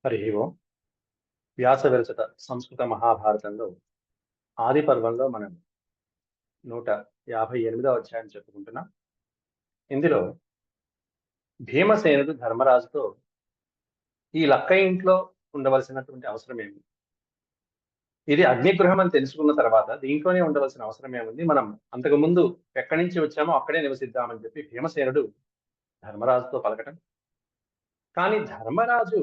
హరి ఓం. వ్యాస విరచిత సంస్కృత మహాభారతంలో ఆది పర్వంలో మనం 158వ అధ్యాయం చెప్పుకుంటున్నాం. ఇందులో భీమసేనుడు ధర్మరాజుతో ఈ లక్క ఇంట్లో ఉండవలసినటువంటి అవసరం ఏమి, ఇది అగ్నిగృహం అని తెలుసుకున్న తర్వాత దీంట్లోనే ఉండవలసిన అవసరం ఏముంది, మనం అంతకు ముందు ఎక్కడి నుంచి వచ్చామో అక్కడే నివసిద్దామని చెప్పి భీమసేనుడు ధర్మరాజుతో పలకటం. కానీ ధర్మరాజు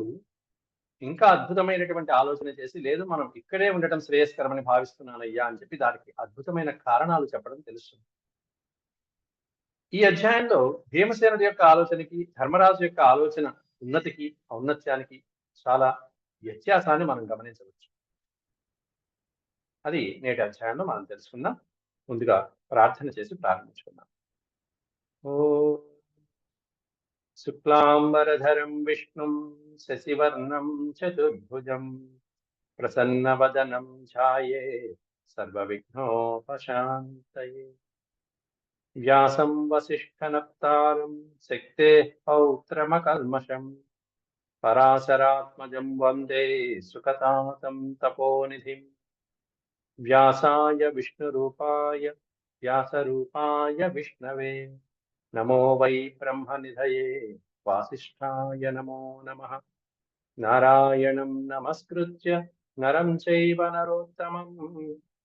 ఇంకా అద్భుతమైనటువంటి ఆలోచన చేసి, లేదు మనం ఇక్కడే ఉండటం శ్రేయస్కరమని భావిస్తున్నానయ్యా అని చెప్పి దానికి అద్భుతమైన కారణాలు చెప్పడం తెలుస్తుంది. ఈ అధ్యాయంలో భీమసేనుడి యొక్క ఆలోచనకి ధర్మరాజు యొక్క ఆలోచన ఉన్నతికి ఔన్నత్యానికి చాలా వ్యత్యాసాన్ని మనం గమనించవచ్చు. అది నేటి అధ్యాయంలో మనం తెలుసుకుందాం. ముందుగా ప్రార్థన చేసి ప్రారంభించుకుందాం. ఓ శుక్లాంబరధరం విష్ణుం శశివర్ణం చతుర్భుజం ప్రసన్నవదనం ఛాయే సర్వవిఘ్నోపశాంతయే. వ్యాసం వసిష్ఠనప్తారం శక్తేః పౌత్రమకల్మషం పరాశరాత్మజం వందే సుఖతాతం తపోనిధిం. వ్యాసాయ వ్యాసరూపాయ విష్ణవే నమో వై బ్రహ్మనిధయే వాసిష్ఠాయ నమో నమః. నారాయణం నమస్కృత్య నరం చైవ నరోత్తమం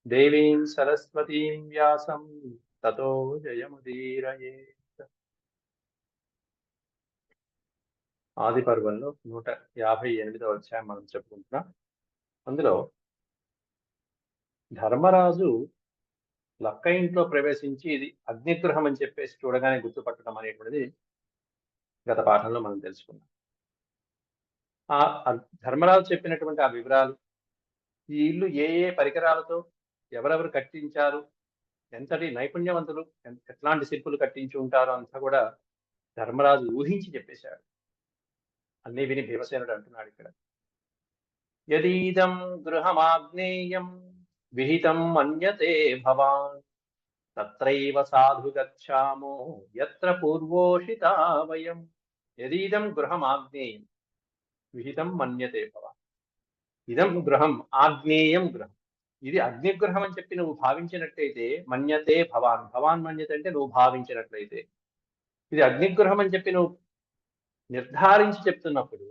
దేవీం సరస్వతీం వ్యాసం తతో జయముదీరయేత్. ఆది పర్వంలో 158వ అధ్యాయం మనం చెప్పుకుంటున్నాం. అందులో ధర్మరాజు లక్క ఇంట్లో ప్రవేశించి ఇది అగ్నిగృహం అని చెప్పేసి చూడగానే గుర్తుపట్టడం అనేటువంటిది గత పాఠంలో మనం తెలుసుకున్నాం. ఆ ధర్మరాజు చెప్పినటువంటి ఆ వివరాలు, ఈ ఇల్లు ఏ ఏ పరికరాలతో ఎవరెవరు కట్టించారు, ఎంతటి నైపుణ్యవంతులు, ఎట్లాంటి శిల్పులు కట్టించి ఉంటారో అంతా కూడా ధర్మరాజు ఊహించి చెప్పేశాడు. అన్నీ విని భీమసేనుడు అంటున్నాడు ఇక్కడ, యదీదం గృహమాగ్నేయం విహితం మన్యతే భవాన్ తత్రైవ సాధు గచ్ఛామో యత్ర పూర్వోషితా వయం. యదీదం గృహం ఆగ్నేయం విహితం మన్యతే భవాన్. ఇదం గృహం ఆగ్నేయం గృహం, ఇది అగ్నిగృహం అని చెప్పి నువ్వు భావించినట్లయితే, మన్యతే భవాన్, భవాన్ మన్యతే అంటే నువ్వు భావించినట్లయితే, ఇది అగ్నిగృహం అని చెప్పి నువ్వు నిర్ధారించి చెప్తున్నప్పుడు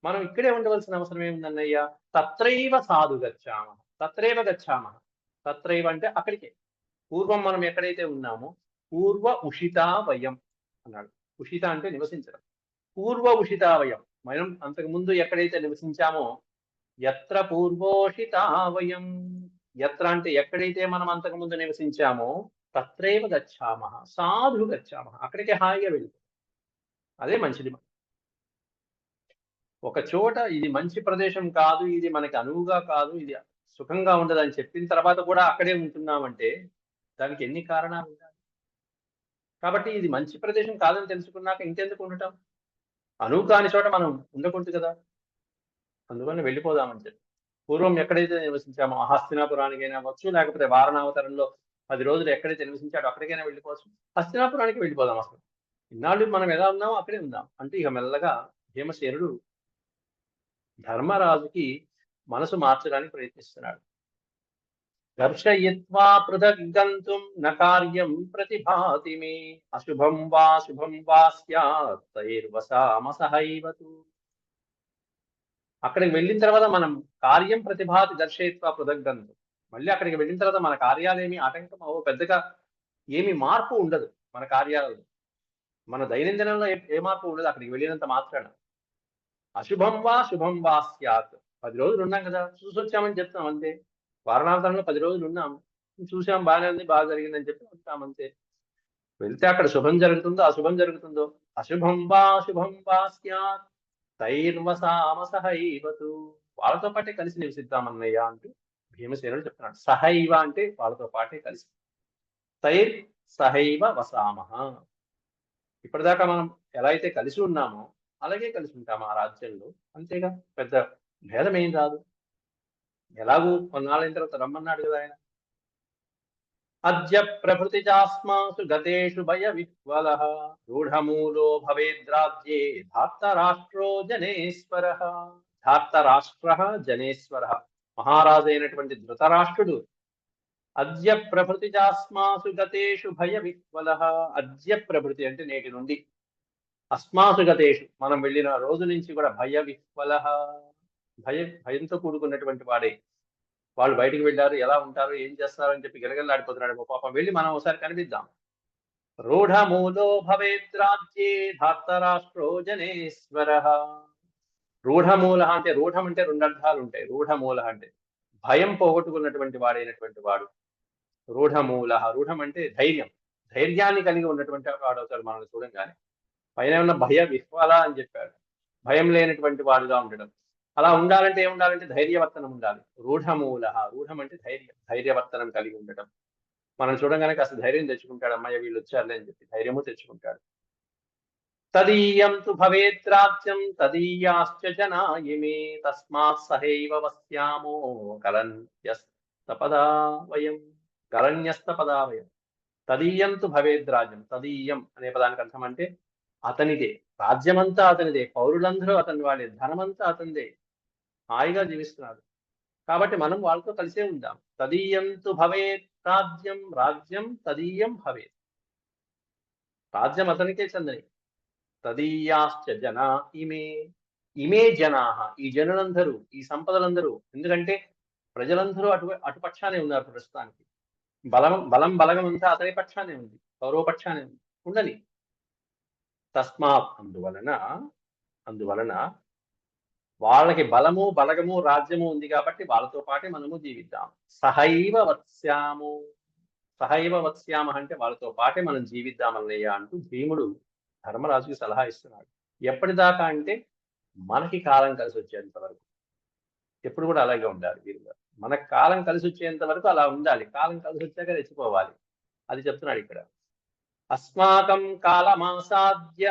మనం ఇక్కడే ఉండవలసిన అవసరం ఏముందన్నయ్యా. తత్రైవ సాధు గచ్ఛామ, తత్రైవ గచ్ఛామ, తత్రైవ అంటే అక్కడికే, పూర్వం మనం ఎక్కడైతే ఉన్నామో పూర్వ ఉషితావయం అన్నాడు. ఉషిత అంటే నివసించడం, పూర్వ ఉషితావయం మనం అంతకు ముందు ఎక్కడైతే నివసించామో, యత్ర పూర్వోషితావయం, యత్ర అంటే ఎక్కడైతే మనం అంతకు ముందు నివసించామో, తత్రైవ గచ్ఛామ సాధు గచ్ఛామ, అక్కడికి హాయిగా వెళ్ళి, అదే మంచిది. ఒక చోట ఇది మంచి ప్రదేశం కాదు, ఇది మనకి అనువుగా కాదు, ఇది సుఖంగా ఉండదని చెప్పిన తర్వాత కూడా అక్కడే ఉంటున్నామంటే దానికి ఎన్ని కారణాలు ఉంటాయి. కాబట్టి ఇది మంచి ప్రదేశం కాదని తెలుసుకున్నాక ఇంకెందుకు ఉండటం, అనువు కాని చోట మనం ఉండకూడదు కదా, అందువల్ల వెళ్ళిపోదామని చెప్పి పూర్వం ఎక్కడైతే నివసించామో హస్తినాపురానికైనా అవ్వచ్చు, లేకపోతే వారణావతరంలో 10 రోజులు ఎక్కడైతే నివసించాడో అక్కడికైనా వెళ్ళిపోవచ్చు. హస్తినాపురానికి వెళ్ళిపోదాం, అసలు ఇన్నాళ్ళు మనం ఎలా ఉన్నామో అక్కడే ఉందాం అంటే ఇక మెల్లగా భీమసేనుడు ధర్మరాజుకి మనసు మార్చడానికి ప్రయత్నిస్తున్నాడు. దర్శయిత్వా పృథగ్గంతుం న కార్యం ప్రతిభాతి మే అశుభం వా శుభం వా స్యాత్ తైర్వసామ సహైవతు. అక్కడికి వెళ్ళిన తర్వాత మనం కార్యం ప్రతిభాతి దర్శయిత్వా పృథగ్గంతుం, మళ్ళీ అక్కడికి వెళ్ళిన తర్వాత మన కార్యాలేమి ఆటంకం అవో, పెద్దగా ఏమి మార్పు ఉండదు మన కార్యాలలో, మన దైనందినంలో ఏ మార్పు ఉండదు అక్కడికి వెళ్ళినంత మాత్రాన. అశుభం వా శుభం వా స్యాత్, 10 రోజులు ఉన్నాం కదా, చూసొచ్చామని చెప్తాం అంతే. వారణావతంలో 10 రోజులు ఉన్నాం, చూసాం, బాగానే ఉంది, బాగా జరిగిందని చెప్పి ఉంటామంతే. వెళ్తే అక్కడ శుభం జరుగుతుందో అశుభం జరుగుతుందో, అశుభం వా శుభం వా స్యాత్ తైర్వసామ సహైవతు, వాళ్ళతో పాటే కలిసి నివసిద్దామన్నయ్య అంటూ భీమసేనుడు చెప్తున్నాడు. సహైవ అంటే వాళ్ళతో పాటే కలిసి, తైర్ సహైవ వసామః, ఇప్పటిదాకా మనం ఎలా అయితే కలిసి ఉన్నామో అలాగే కలిసి ఉంటాము ఆ రాజ్యంలో, అంతేగా, పెద్ద భేదం ఏం రాదు. ఎలాగూ కొన్నాళ్ళైన తర్వాత రమ్మన్నాడు కదా ఆయన. అద్య ప్రభృతి చాస్మాసు గతేషు భయ విహ్వలః రూఢమూలో భవేద్రాజ్యే ధార్తరాష్ట్రో జనేశ్వరః. ధార్తరాష్ట్రః జనేశ్వరః, మహారాజు అయినటువంటి ధృతరాష్ట్రుడు అద్య ప్రభృతి చాస్మాసు గతేషు భయ విహ్వలః. అద్య ప్రభృతి అంటే నేటి నుండి, అస్మాసు గతేషు మనం వెళ్ళిన రోజు నుంచి కూడా భయ విహ్వలః, భయంతో కూడుకున్నటువంటి వాడే. వాళ్ళు బయటికి వెళ్ళారు, ఎలా ఉంటారు, ఏం చేస్తారు అని చెప్పి గిలగిల్లాడిపోతున్నాడు పాపం. వెళ్ళి మనం ఒకసారి కనిపిద్దాం. రూఢమూలో భవేద్రాజ్యే ధార్తరాష్ట్రో జనేశ్వరః. రూఢమూల అంటే, రూఢం అంటే రెండు అర్థాలు ఉంటాయి. రూఢమూల అంటే భయం పోగొట్టుకున్నటువంటి వాడైనటువంటి వాడు. రూఢమూల, రూఢం అంటే ధైర్యం, ధైర్యాన్ని కలిగి ఉన్నటువంటి వాడు అవుతాడు మనల్ని చూడంగానే. పైన ఉన్న భయ విహ్వల అని చెప్పాడు, భయం లేనటువంటి వాడుగా ఉండడం. అలా ఉండాలంటే ఏముండాలంటే ధైర్యవర్తనం ఉండాలి. రూఢమూల, రూఢం అంటే ధైర్యం, ధైర్యవర్తనం కలిగి ఉండటం. మనం చూడంగానే కాస్త ధైర్యం తెచ్చుకుంటాడు, అమ్మాయి వీళ్ళు వచ్చారులే అని చెప్పి ధైర్యము తెచ్చుకుంటాడు. తదీయం తు భవేద్రాజ్యం తదీయాశ్చ జనా ఇమే తస్మాత్ సహైవ వస్యామో కలన్యస్తపదా వయం. కలన్యస్తపదా వయం. తదీయం తు భవేద్రాజ్యం. తదీయం అనే పదానికి అర్థం అంటే అతనిదే, రాజ్యమంతా అతనిదే, పౌరులందరూ అతని వాళ్ళే, ధనమంతా అతనిదే, హాయిగా జీవిస్తున్నాడు. కాబట్టి మనం వాళ్ళతో కలిసే ఉందాం. తదీయం తు భవేత్ రాజ్యం, రాజ్యం తదీయం భవేత్. రాజ్యం అతనికే చెందని. తదీయాశ్చ జనా ఇమే, ఇమే జనాహ, ఈ జనులందరూ, ఈ సంపదలందరూ. ఎందుకంటే ప్రజలందరూ అటుపక్షానే ఉన్నారు ప్రస్తుతానికి. బలగం అంతా అతని పక్షానే ఉంది, కౌరవ పక్షానే ఉంది. ఉండని. తస్మాత్ అందువలన వాళ్ళకి బలము బలగము రాజ్యము ఉంది కాబట్టి వాళ్ళతో పాటే మనము జీవిద్దాం. సహైవ వత్స్యాము, సహైవ వత్స్యామ అంటే వాళ్ళతో పాటే మనం జీవిద్దామన్నయ్య అంటూ భీముడు ధర్మరాజుకి సలహా ఇస్తున్నాడు. ఎప్పటిదాకా అంటే మనకి కాలం కలిసి వచ్చేంత వరకు. ఎప్పుడు కూడా అలాగే ఉండాలి వీరుగా. మనకు కాలం కలిసి వచ్చేంత వరకు అలా ఉండాలి. కాలం కలిసి వచ్చాక రెచ్చిపోవాలి. అది చెప్తున్నాడు ఇక్కడ. అస్మాకం కాలమాసాద్య,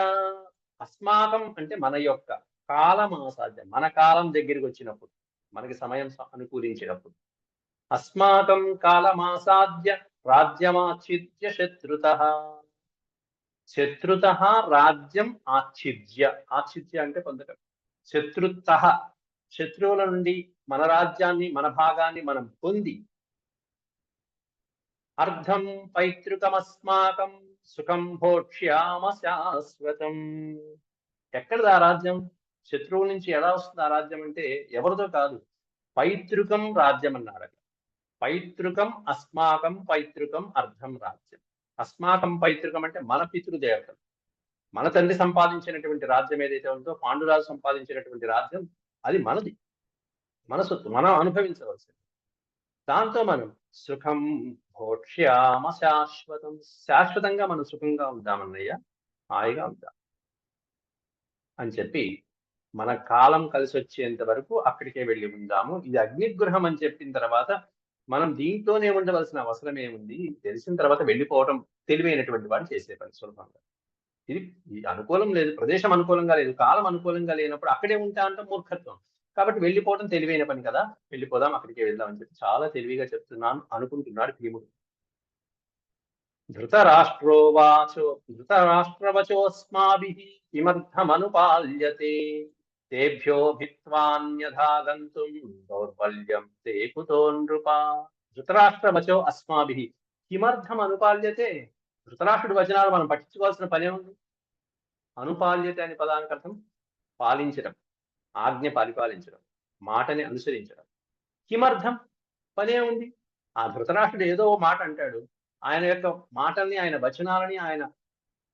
అస్మాకం అంటే మన యొక్క, కాలమాసాద్య మన కాలం దగ్గరికి వచ్చినప్పుడు, మనకి సమయం అనుకూలించినప్పుడు. అస్మాకం కాలమాసాద్య రాజ్యమాచ్ఛిద్య శత్రుతః. శత్రుతః రాజ్యం ఆచ్ఛిద్య, ఆచ్ఛిద్య అంటే పొందటం. శత్రుతః, శత్రువుల నుండి మన రాజ్యాన్ని, మన భాగాన్ని మనం పొంది, అర్ధం పైతృకమస్మాకం సుఖం భోక్ష్యామ శాశ్వతం. ఎక్కడిది ఆ రాజ్యం? శత్రువుల నుంచి ఎలా వస్తుంది ఆ రాజ్యం అంటే ఎవరితో కాదు, పైతృకం రాజ్యం అన్నాడు. పైతృకం అస్మాకం పైతృకం అర్ధం రాజ్యం. అస్మాకం పైతృకం అంటే మన పితృదేవతలు, మన తండ్రి సంపాదించినటువంటి రాజ్యం ఏదైతే ఉందో, పాండురాజు సంపాదించినటువంటి రాజ్యం, అది మనది, మన సొత్తు, మనం అనుభవించవలసింది. దాంతో మనం సుఖం భోక్ష్యామ శాశ్వతం, శాశ్వతంగా మనం సుఖంగా ఉంటామన్నయ్య, హాయిగా ఉంటాం అని చెప్పి మన కాలం కలిసి వచ్చేంత వరకు అక్కడికే వెళ్ళి ఉందాము. ఇది అగ్నిగృహం అని చెప్పిన తర్వాత మనం దీంట్లోనే ఉండవలసిన అవసరం ఏముంది, తెలిసిన తర్వాత వెళ్ళిపోవటం తెలివైనటువంటి వాడు చేసే పని సులభంగా. ఇది అనుకూలం లేదు, ప్రదేశం అనుకూలంగా లేదు, కాలం అనుకూలంగా లేనప్పుడు అక్కడే ఉంటా అంటే మూర్ఖత్వం. కాబట్టి వెళ్ళిపోవడం తెలివైన పని కదా, వెళ్ళిపోదాం, అక్కడికే వెళ్దాం అని చెప్పి చాలా తెలివిగా చెప్తున్నాను అనుకుంటున్నాడు భీముడు. ధృతరాష్ట్రవచోస్మాభిః కిమర్థమనుపాల్యతే తేభ్యో భిత్వాన్యథా గంతుం దౌర్బల్యం తే కుతో నృపా. ధృతరాష్ట్రవచో అస్మాభిః కిమర్థం అనుపాల్యతే. ధృతరాష్ట్రుడి వచనాలు మనం పట్టించుకోవాల్సిన పనే ఉంది. అనుపాల్యతే అనే పదానికి అర్థం పాలించడం, ఆజ్ఞ పరిపాలించడం, మాటని అనుసరించడం. కిమర్థం, పనే ఉంది. ఆ ధృతరాష్ట్రుడు ఏదో మాట అంటాడు, ఆయన యొక్క మాటల్ని, ఆయన వచనాలని, ఆయన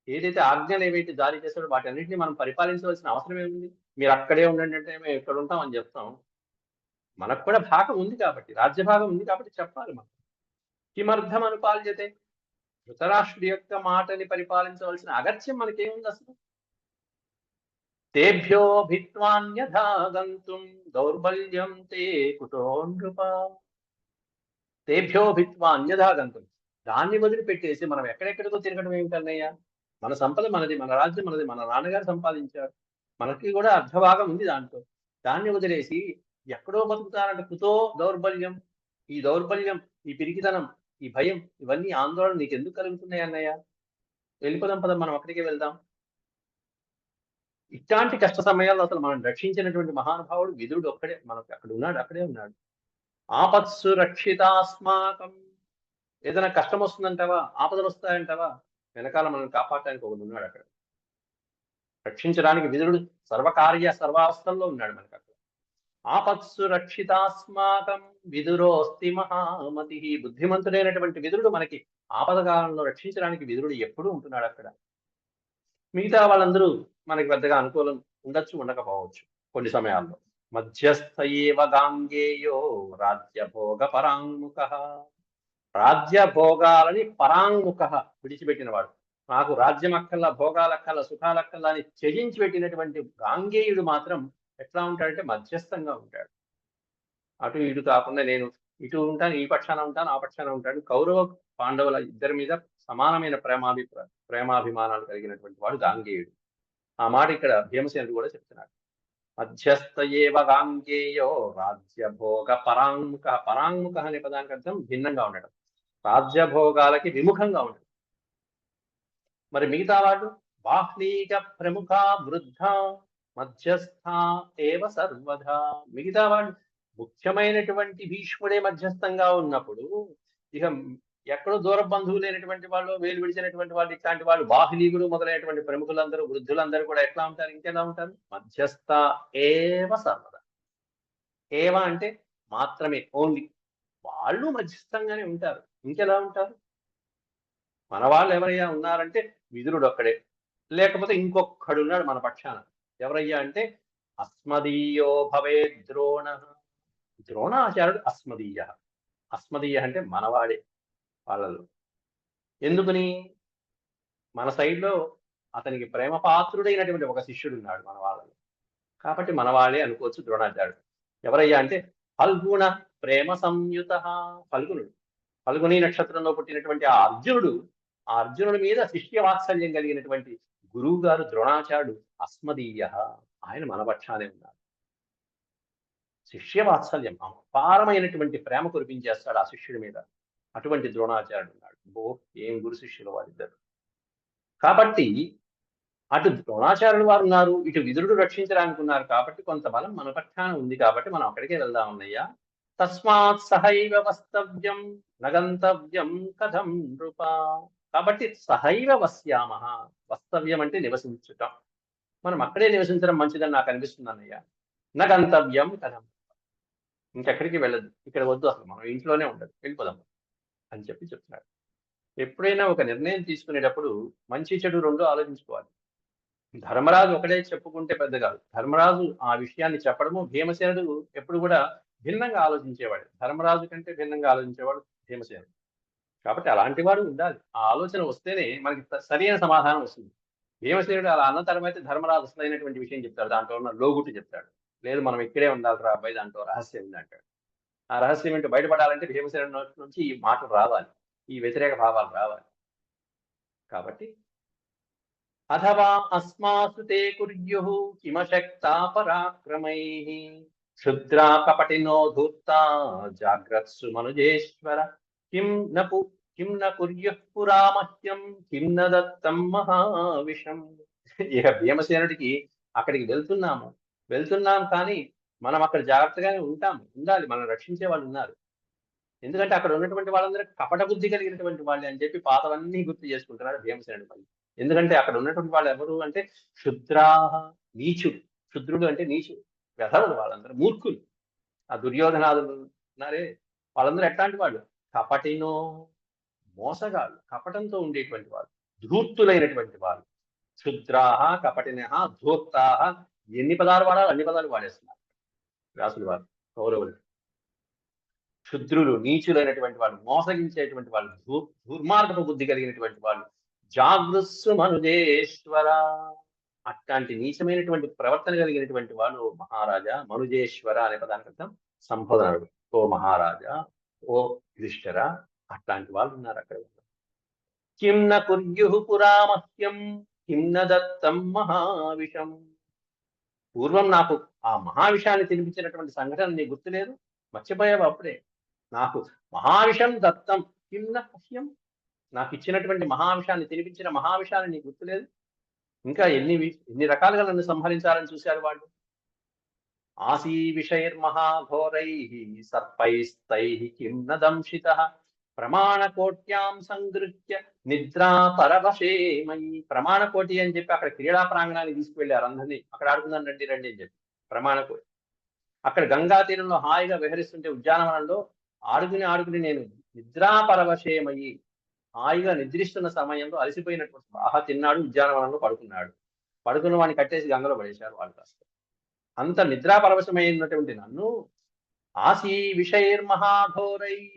ఏదైతే ఆజ్ఞలు ఏవైతే జారీ చేశాడో వాటన్నిటిని మనం పరిపాలించవలసిన అవసరం ఏముంది. మీరు అక్కడే ఉండండి అంటే మేము ఎక్కడ ఉంటాం అని చెప్తాం. మనకు కూడా భాగం ఉంది కాబట్టి, రాజ్యభాగం ఉంది కాబట్టి చెప్పాలి మనం. కిమర్థం అనుపాల్యతే, ధృతరాష్ట్రుడి యొక్క మాటని పరిపాలించవలసిన అగత్యం మనకేముంది అసలు. తేభ్యో భిత్వాన్యథా గంతుం దౌర్బల్యం తే కుతో నృపా. తేభ్యో భిత్వా అన్యథా గంతుం, దాన్ని వదిలిపెట్టేసి మనం ఎక్కడెక్కడికో తిరగడం ఏమిటన్నయ్యా. మన సంపద మనది, మన రాజ్యం మనది, మన నాన్నగారు సంపాదించారు, మనకి కూడా అర్ధభాగం ఉంది దాంట్లో. దాన్ని వదిలేసి ఎక్కడో బతుకుతారంటే కుతో దౌర్బల్యం, ఈ దౌర్బల్యం, ఈ పిరికితనం ఈ భయం, ఇవన్నీ ఆందోళన నీకు ఎందుకు కలుగుతున్నాయి అన్నయ్య? వెళ్ళిపోదాం పద, మనం అక్కడికే వెళ్దాం. ఇట్లాంటి కష్ట సమయాల్లో అసలు మనం రక్షించినటువంటి మహానుభావుడు విదురుడు ఒక్కడే మనకు అక్కడ ఉన్నాడు, అక్కడే ఉన్నాడు. ఆపత్సు రక్షితాస్మాకం. ఏదైనా కష్టం వస్తుందంటావా, ఆపదలు వస్తాయంటావా, వెనకాల మనల్ని కాపాడటానికి ఒకడు ఉన్నాడు అక్కడ. రక్షించడానికి విదురుడు సర్వకార్య సర్వావస్థల్లో ఉన్నాడు మనకు అక్కడ. ఆపత్సు రక్షితాస్మాకం విదురోస్తి మహామతి. బుద్ధిమంతుడైనటువంటి విదురుడు మనకి ఆపద కాలంలో రక్షించడానికి విదురుడు ఎప్పుడూ ఉంటున్నాడు అక్కడ. మిగతా వాళ్ళందరూ మనకి పెద్దగా అనుకూలం ఉండొచ్చు, ఉండకపోవచ్చు కొన్ని సమయాల్లో. మధ్యస్థ ఏవ గాంగేయో రాజ్యభోగ పరాంగుఖ. రాజ్యభోగాలని పరాంగుఖ విడిచిపెట్టినవాడు. నాకు రాజ్యం అక్కల్లా, భోగాలక్కల్లా, సుఖాలక్కల్లా అని త్యజించి పెట్టినటువంటి గాంగేయుడు మాత్రం ఎట్లా ఉంటాడంటే మధ్యస్థంగా ఉంటాడు. అటు ఇటు కాకుండా నేను ఇటు ఉంటాను, ఈ పక్షాన ఉంటాను, ఆ పక్షాన ఉంటాడు. కౌరవ పాండవుల ఇద్దరి మీద సమానమైన ప్రేమాభిమానాలు కలిగినటువంటి వాడు గాంగేయుడు. ఆ మాట ఇక్కడ భీమసేనుడు కూడా చెప్తున్నాడు. మధ్యస్థ ఏవ గాంగేయో రాజ్యభోగ పరాంముఖ. పరాంముఖ అనే పదానికి అర్థం భిన్నంగా ఉండడం, రాజ్యభోగాలకి విముఖంగా ఉండడం. మరి మిగతా వాళ్ళు బాహ్లీక ప్రముఖ వృద్ధ మధ్యస్థ ఏవ సర్వదా. మిగతా వాళ్ళు ముఖ్యమైనటువంటి భీష్ముడే మధ్యస్థంగా ఉన్నప్పుడు ఇక ఎక్కడో దూర బంధువులు లేనటువంటి వాళ్ళు, వేలు విడిచినటువంటి వాళ్ళు, ఇట్లాంటి వాళ్ళు బాహ్లీకుడు మొదలైనటువంటి ప్రముఖులందరూ, వృద్ధులందరూ కూడా ఎట్లా ఉంటారు, ఇంకెలా ఉంటారు? మధ్యస్థ ఏవ సర్వదా. ఏవ అంటే మాత్రమే, ఓన్లీ. వాళ్ళు మధ్యస్థంగానే ఉంటారు, ఇంకెలా ఉంటారు? మన వాళ్ళు ఎవరయ్యా ఉన్నారంటే విదురుడు ఒక్కడే, లేకపోతే ఇంకొక్కడు ఉన్నాడు మన పక్షాన. ఎవరయ్యా అంటే అస్మదీయో భవే ద్రోణ. ద్రోణాచార్యుడు అస్మదీయ. అస్మదీయ అంటే మనవాడే వాళ్ళలో. ఎందుకని? మన సైడ్లో అతనికి ప్రేమ పాత్రుడైనటువంటి ఒక శిష్యుడు ఉన్నాడు మన వాళ్ళలో, కాబట్టి మనవాడే అనుకోవచ్చు ద్రోణాచార్యుడు. ఎవరయ్యా అంటే ఫల్గుణ ప్రేమ సంయుత. ఫల్గునుడు, ఫల్గుని నక్షత్రంలో పుట్టినటువంటి ఆ అర్జునుడు, ఆ అర్జునుడి మీద శిష్య వాత్సల్యం కలిగినటువంటి గురువు గారు ద్రోణాచార్యుడు అస్మదీయ. ఆయన మన పక్షానే ఉన్నారు. శిష్య వాత్సల్యం, అపారమైనటువంటి ప్రేమ కురిపించేస్తాడు ఆ శిష్యుడి మీద. అటువంటి ద్రోణాచార్యుడు ఉన్నాడు. ఏం గురు శిష్యులు వారిద్దరు. కాబట్టి అటు ద్రోణాచార్యులు వారు ఉన్నారు, ఇటు విదురుడు రక్షించడానికి ఉన్నారు. కాబట్టి కొంత బలం మన పక్షాన ఉంది, కాబట్టి మనం అక్కడికే వెళ్దామన్నయ్యా. తస్మాత్ సహైవ వస్తవ్యం నగంతవ్యం కథం నృప. కాబట్టి సహైవ వస్యామ. వస్తవ్యం అంటే నివసించటం. మనం అక్కడే నివసించడం మంచిదని నాకు అనిపిస్తుంది అన్నయ్య. నగంతవ్యం కథం. ఇంకెక్కడికి వెళ్ళదు, ఇక్కడ వద్దు, అసలు మనం ఇంట్లోనే ఉండదు, వెళ్ళిపోదాం అని చెప్తున్నాడు. ఎప్పుడైనా ఒక నిర్ణయం తీసుకునేటప్పుడు మంచి చెడు రెండు ఆలోచించుకోవాలి. ధర్మరాజు ఒకడే చెప్పుకుంటే పెద్ద కాదు. ధర్మరాజు ఆ విషయాన్ని చెప్పడము, భీమసేనుడు ఎప్పుడు కూడా భిన్నంగా ఆలోచించేవాడు. ధర్మరాజు కంటే భిన్నంగా ఆలోచించేవాడు భీమసేనుడు. కాబట్టి అలాంటి వాడు ఉండాలి. ఆ ఆలోచన వస్తేనే మనకి సరైన సమాధానం వస్తుంది. భీమసేనుడు అలా అన్న తర్వాత ధర్మరాజు అసలైనటువంటి విషయం చెప్తాడు, దాంట్లో ఉన్న లోగుట్టు చెప్తాడు. లేదు, మనం ఇక్కడే ఉండాలిరా అబ్బాయి, దాంట్లో రహస్యం ఉంది అంటాడు. ఆ రహస్యం ఏంటో బయటపడాలంటే భీమసేనుడి నుంచి ఈ మాటలు రావాలి, ఈ వ్యతిరేక భావాలు రావాలి. కాబట్టి అథవా అస్మాసు తే కుర్యుః కిమశక్తా పరాక్రమైః క్షుద్రా కపటినో ధూర్తా జాగ్రత్సు మనుజేశ్వర కిం న కుర్యుః పురా మహ్యం కిం న దత్తం మహావిషం. ఇక భీమసేనుడికి అక్కడికి వెళ్తున్నాం కానీ మనం అక్కడ జాగ్రత్తగానే ఉండాలి, మనం రక్షించే వాళ్ళు ఉన్నారు. ఎందుకంటే అక్కడ ఉన్నటువంటి వాళ్ళందరూ కపట బుద్ధి కలిగినటువంటి వాళ్ళే అని చెప్పి పాతవన్నీ గుర్తు చేసుకుంటున్నాడు భీమసేనుడు పని. ఎందుకంటే అక్కడ ఉన్నటువంటి వాళ్ళు ఎవరు అంటే క్షుద్రాహ, నీచుడు. క్షుద్రుడు అంటే నీచుడు, వెధవులు, వాళ్ళందరూ మూర్ఖులు. ఆ దుర్యోధనాదులు ఉన్నారే, వాళ్ళందరూ ఎట్లాంటి వాళ్ళు? కపటినో, మోసగాళ్ళు, కపటంతో ఉండేటువంటి వాళ్ళు, ధూర్తులైనటువంటి వాళ్ళు. క్షుద్రాహ, కపటినః, ధూర్తాహ, ఎన్ని పదాలు వాడాలి అన్ని పదాలు వాడేస్తున్నారు వ్యాసులు వారు కౌరవులు. క్షుద్రులు, నీచులైనటువంటి వాళ్ళు, మోసగించేటువంటి వాళ్ళు, దుర్మార్గపు బుద్ధి కలిగినటువంటి వాళ్ళు. జాగృత్సు మనుజేశ్వర. అట్లాంటి నీచమైనటువంటి ప్రవర్తన కలిగినటువంటి వాళ్ళు మహారాజా. మనుజేశ్వర అనే పదానికి అర్థం సంబోధనడు. ఓ మహారాజా, ఓ యుధిష్ఠిర, అట్లాంటి వాళ్ళు ఉన్నారు అక్కడ. కిం న కుర్యుః పురా మహ్యం కిం న దత్తం మహావిషం. పూర్వం నాకు ఆ మహావిషాన్ని తినిపించినటువంటి సంఘటన నీ గుర్తులేదు? మర్చిపోయావు అప్పుడే. నాకు మహావిషం దత్తం, కిం న పశ్యం, నాకు ఇచ్చినటువంటి మహావిషయాన్ని తినిపించిన మహావిషయాన్ని నీకు గుర్తులేదు? ఇంకా ఎన్ని రకాలుగా నన్ను సంహరించాలని చూశారు వాళ్ళు. ఆసీ విషైర్మహాఘోరైః సర్పైస్తైః కిం న దంశితః ప్రమాణకోట్యాం సంగృహ్య నిద్రా పరవశే మయి. ప్రమాణకోటి అని చెప్పి అక్కడ క్రీడా ప్రాంగణానికి తీసుకువెళ్ళారు అందరినీ. అక్కడ ఆడుకుందాం రండి రండి అని చెప్పి. ప్రమాణకోటి అక్కడ గంగా తీరంలో హాయిగా విహరిస్తుంటే ఉద్యానవనంలో ఆడుకుని నేను నిద్రా పరవశేమయ్యి హాయిగా నిద్రిస్తున్న సమయంలో అలసిపోయినటువంటి బాగా తిన్నాడు, ఉద్యానవనంలో పడుకున్నాడు. పడుకున్న వాడిని కట్టేసి గంగలో పడేశారు వాళ్ళు కాస్త. అంత నిద్రా పరవశమైనటువంటి నన్ను ఆసీ విషైర్మహాఘోరైః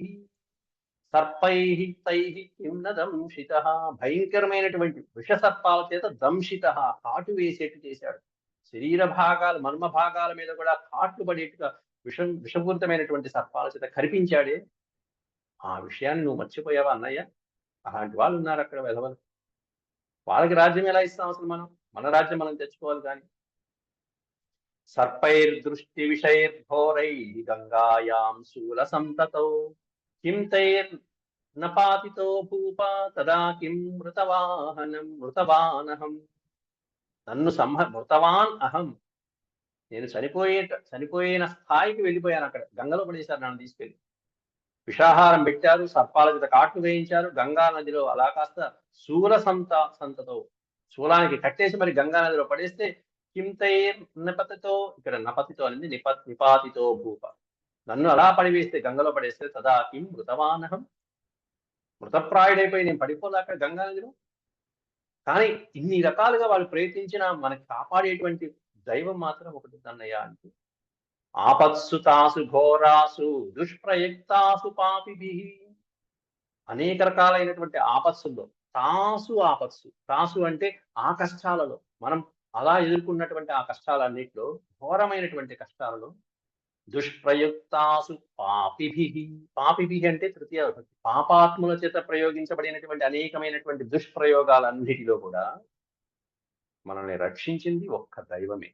సర్పైః తైః కిం న దంశితః, భయంకరమైనటువంటి విషసర్పాల చేత దంశితః, కాటు వేసేట్టు చేశాడు. శరీర భాగాలు మర్మ భాగాల మీద కూడా కాట్లు పడేట్టుగా విషపూరితమైనటువంటి సర్పాల చేత కరిపించాడే. ఆ విషయాన్ని నువ్వు మర్చిపోయావా అన్నయ్య? అలాంటి వాళ్ళు ఉన్నారు అక్కడ వెధవలు. వాళ్ళకి రాజ్యం ఎలా ఇస్తాం అసలు మనం? మన రాజ్యం మనం తెచ్చుకోవాలి. కానీ సర్పైర్దృష్టి విషైర్ఘోరైః గంగాయాం శూల సంతతౌ కిం తైర్నపాతితో భూప తదా కిం మృతవానహం. నన్ను మృతవాన్ అహం, నేను చనిపోయిన స్థాయికి వెళ్ళిపోయాను. అక్కడ గంగలో పడేశారు నన్ను తీసుకెళ్ళి. విషాహారం పెట్టారు, సర్పాల చేత కాట్లు వేయించారు. గంగా నదిలో అలా కాస్త సంతతో శూలానికి కట్టేసి మరి గంగా నదిలో పడేస్తే కింతైర్ నపతితో, ఇక్కడ నపతితో అనేది నిపాతితో భూప, నన్ను అలా పడివేస్తే గంగలో పడేస్తే తదా కిం మృతవానహం, మృతప్రాయుడైపోయి నేను పడిపోలేక గంగా నదిలో. కానీ ఇన్ని రకాలుగా వాళ్ళు ప్రయత్నించిన మనకి కాపాడేటువంటి దైవం మాత్రం ఒకటి అన్నయ్య అంటూ ఆపత్సు తాసు ఘోరాసు దుష్ప్రయుక్తాసు పాపిభిః. అనేక రకాలైనటువంటి ఆపత్సుల్లో ఆపత్సు, తాసు అంటే ఆ కష్టాలలో మనం అలా ఎదుర్కొన్నటువంటి ఆ కష్టాలన్నింటిలో ఘోరమైనటువంటి కష్టాలలో దుష్ప్రయుక్తాసు పాపిభిః. పాపిభిః అంటే తృతీయ విభక్తి. పాపాత్ముల చేత ప్రయోగించబడినటువంటి అనేకమైనటువంటి దుష్ప్రయోగాలన్నిటిలో కూడా మనల్ని రక్షించింది ఒక్క దైవమే.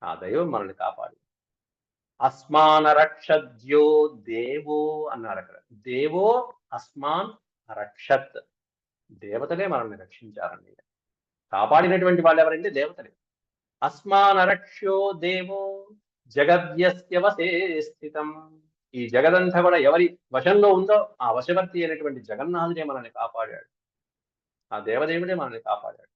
ఆ దైవం మనల్ని కాపాడు. అస్మాన్ రక్షద్యో దేవో అన్నారు అక్కడ. దేవో అస్మాన్ రక్షత్, దేవతలే మనల్ని రక్షించారండి. కాపాడినటువంటి వాళ్ళు ఎవరంటే దేవతలే. అస్మాన్ రక్ష్యో దేవో జగద్యస్య వశే స్థితం. ఈ జగదంతా కూడా ఎవరి వశంలో ఉందో ఆ వశవర్తి అయినటువంటి జగన్నాథుడే మనల్ని కాపాడాడు. ఆ దేవదేవుడే మనల్ని కాపాడాడు.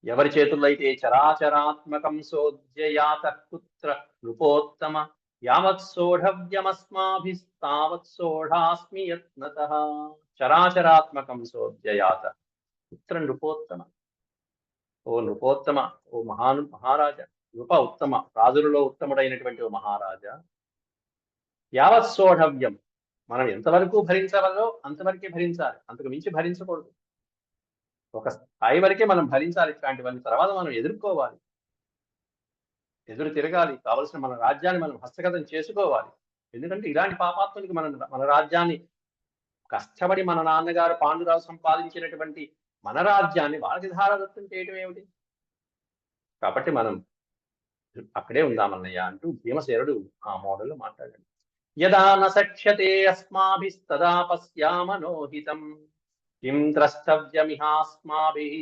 ఎవరి చేతుల్లో అయితే చరాచరాత్మకం సోద్యయాత పుత్ర నృపోత్తమ యావత్ సోఢవ్యమస్మాభిస్తావత్ సోఢాస్మి యత్నతః. చరాచరాత్మకం సోద్యయాత పుత్ర నృపోత్తమ, ఓ నృపోత్తమ, ఓ మహారాజా, నృప ఉత్తమ, రాజులలో ఉత్తముడైనటువంటి ఓ మహారాజా. యావత్ సోఢవ్యం, మనం ఎంతవరకు భరించవలో అంతవరకే భరించాలి, అంతకు మించి భరించకూడదు. ఒక స్థాయి వరకే మనం భరించాలి ఇట్లాంటివన్నీ. తర్వాత మనం ఎదుర్కోవాలి, ఎదురు తిరగాలి, కావలసిన మన రాజ్యాన్ని మనం హస్తగతం చేసుకోవాలి. ఎందుకంటే ఇలాంటి పాపాత్మనికి మన రాజ్యాన్ని కష్టపడి మన నాన్నగారు పాండురావు సంపాదించినటువంటి మన రాజ్యాన్ని వాళ్ళకి ధారాదత్తం చేయటం ఏమిటి? కాబట్టి మనం అక్కడే ఉందామన్నయ్య అంటూ భీమసేనుడు ఆ మోడల్లో మాట్లాడాడు. యదా న సఖ్యతే అస్మాభిస్తదా పశ్యామనోహితం కిం ద్రష్టవ్యమిహాస్మాభిః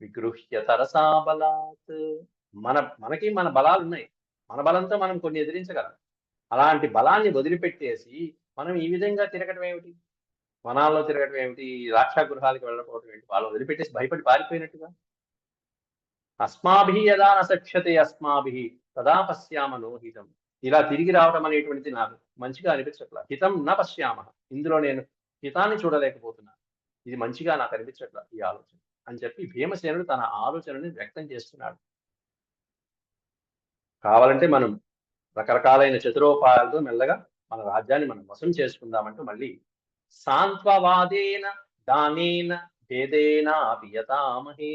విగృహ్య తరసా బలాత్. మనకి మన బలాలు ఉన్నాయి, మన బలంతో మనం కొన్ని ఎదిరించగలం. అలాంటి బలాన్ని వదిలిపెట్టేసి మనం ఈ విధంగా తిరగటం ఏమిటి, వనాల్లో తిరగటం ఏమిటి, రాక్షాగృహాలకు వెళ్ళకపోవటం ఏమిటి, వాళ్ళు వదిలిపెట్టేసి భయపడి పారిపోయినట్టుగా. అస్మాభిః యదా న సఖ్యతే అస్మాభిః తదా పశ్యామనోహితం. ఇలా తిరిగి రావడం అనేటువంటిది నాకు మంచిగా అనిపించట్లా. హితం న పశ్యామ, ఇందులో నేను హితాన్ని చూడలేకపోతున్నా, ఇది మంచిగా నాకు అనిపించట్లా ఈ ఆలోచన అని చెప్పి భీమసేనుడు తన ఆలోచనని వ్యక్తం చేస్తున్నాడు. కావాలంటే మనం రకరకాలైన చతురోపాయాలతో మెల్లగా మన రాజ్యాన్ని మనం వశం చేసుకుందామంటూ మళ్ళీ సాంత్వవాదేన దానేన భేదేన యతామహే.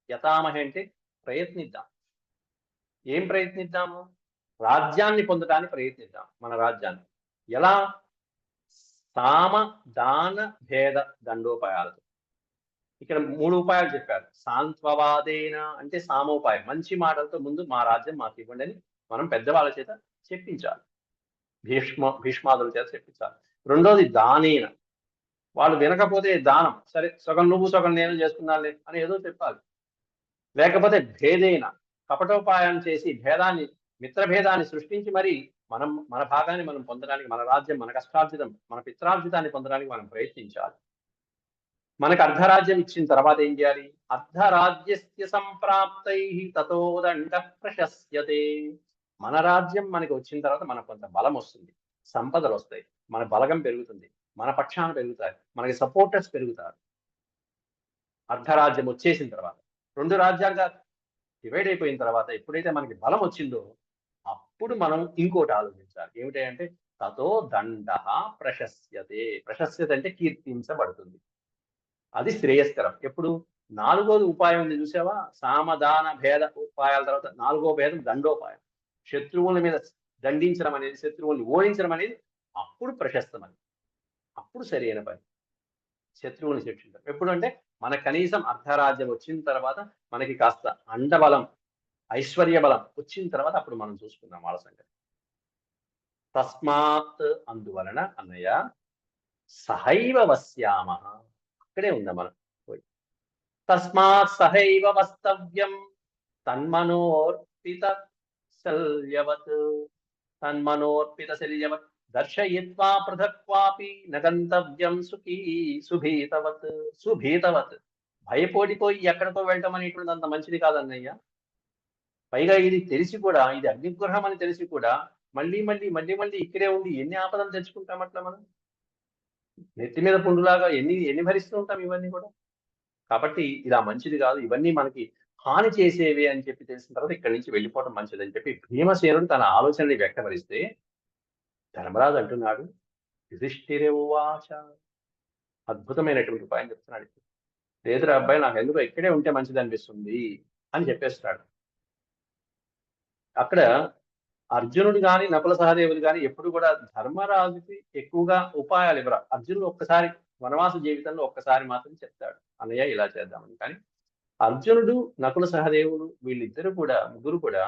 యతామహే అంటే ప్రయత్నిద్దాం. ఏం ప్రయత్నిద్దాము? రాజ్యాన్ని పొందడానికి ప్రయత్నిద్దాం. మన రాజ్యాన్ని ఎలా? సామ దాన భేద దండోపాయాలతో. ఇక్కడ 3 ఉపాయాలు చెప్పారు. సాంత్వవాదేన అంటే సామోపాయం, మంచి మాటలతో ముందు మా రాజ్యం మాకు ఇవ్వండి అని మనం పెద్దవాళ్ళ చేత చెప్పించాలి, భీష్మాదుల చేత చెప్పించాలి. రెండోది దానేన, వాళ్ళు వినకపోతే దానం, సరే సగం నువ్వు సగం నేను చేస్తున్నానులే అని ఏదో చెప్పాలి. లేకపోతే భేదేన, కపటోపాయాన్ని చేసి భేదాన్ని, మిత్రభేదాన్ని సృష్టించి మరి మన భాగాన్ని మనం పొందడానికి, మన రాజ్యం, మన కష్టార్జితం, మన పిత్రార్జితాన్ని పొందడానికి మనం ప్రయత్నించాలి. మనకు అర్ధరాజ్యం ఇచ్చిన తర్వాత ఏం చేయాలి? అర్ధరాజ్యస్య సంప్రాప్తై తతో దండ ప్రశస్యతే. మన రాజ్యం మనకి వచ్చిన తర్వాత మనకు కొంత బలం వస్తుంది, సంపదలు వస్తాయి, మన బలగం పెరుగుతుంది, మన పక్షాన పెరుగుతాయి, మనకి సపోర్టర్స్ పెరుగుతారు. అర్ధరాజ్యం వచ్చేసిన తర్వాత, రెండు రాజ్యాలుగా డివైడ్ అయిపోయిన తర్వాత ఎప్పుడైతే మనకి బలం వచ్చిందో అప్పుడు మనం ఇంకోటి ఆలోచించాలి. ఏమిటంటే తతో దండ ప్రశస్యతే. ప్రశస్యత అంటే కీర్తించబడుతుంది, అది శ్రేయస్కరం. ఎప్పుడు? నాలుగోది ఉపాయం ఉంది చూసావా, సామదాన భేద ఉపాయాల తర్వాత నాలుగో భేదం దండోపాయం. శత్రువుల మీద దండించడం అనేది, శత్రువుల్ని ఓడించడం అనేది అప్పుడు ప్రశస్తం, అని అప్పుడు సరైన పని. శత్రువుని శిక్షించడం ఎప్పుడు అంటే మన కనీసం అర్ధరాజ్యం వచ్చిన తర్వాత, మనకి కాస్త అండబలం, ఐశ్వర్య బలం వచ్చిన తర్వాత అప్పుడు మనం చూసుకుందాం వాళ్ళ సంగతి. తస్మాత్, అందువలన అన్నయ్య, సహైవ వస్యామ, అక్కడే ఉందా మనం పోయి. తస్మాత్ సహైవ వస్తవ్యం తన్మనోర్పిత శల్యవత్, తన్మనోర్పిత శల్యవత్ దర్శయిత్వా పృథక్వాపి నగంతవ్యం సుఖీ సుభీతవత్. సుభీతవత్, భయపోడిపోయి ఎక్కడికో వెళ్ళటం అనేటువంటిది అంత మంచిది కాదన్నయ్య. పైగా ఇది తెలిసి కూడా, ఇది అగ్నిగ్రహం అని తెలిసి కూడా మళ్ళీ మళ్ళీ మళ్ళీ మళ్ళీ ఇక్కడే ఉండి ఎన్ని ఆపదలు తెచ్చుకుంటామట్లా మనం? నెత్తి మీద పుండులాగా ఎన్ని ఎన్ని భరిస్తూ ఉంటాం ఇవన్నీ కూడా. కాబట్టి ఇలా మంచిది కాదు, ఇవన్నీ మనకి హాని చేసేవి అని చెప్పి తెలిసిన తర్వాత ఇక్కడి నుంచి వెళ్ళిపోవడం మంచిదని చెప్పి భీమసేనుడు తన ఆలోచనని వ్యక్తపరిస్తే, ధర్మరాజు అంటున్నాడు, యుధిష్ఠిరువాచ, అద్భుతమైనటువంటి ఉపాయం చెప్తున్నాడు. లేదురా అబ్బాయి, నాకు ఎందుకో ఇక్కడే ఉంటే మంచిది అనిపిస్తుంది అని చెప్పేస్తున్నాడు. అక్కడ అర్జునుడు గాని నకుల సహదేవులు గాని ఎప్పుడు కూడా ధర్మరాజుకి ఎక్కువగా ఉపాయాలు ఇవ్వరు. అర్జునుడు ఒక్కసారి వనవాస జీవితంలో ఒక్కసారి మాత్రం చెప్తాడు, అన్నయ్య ఇలా చేద్దామని. కానీ అర్జునుడు, నకుల సహదేవులు, వీళ్ళిద్దరు కూడా, ముగ్గురు కూడా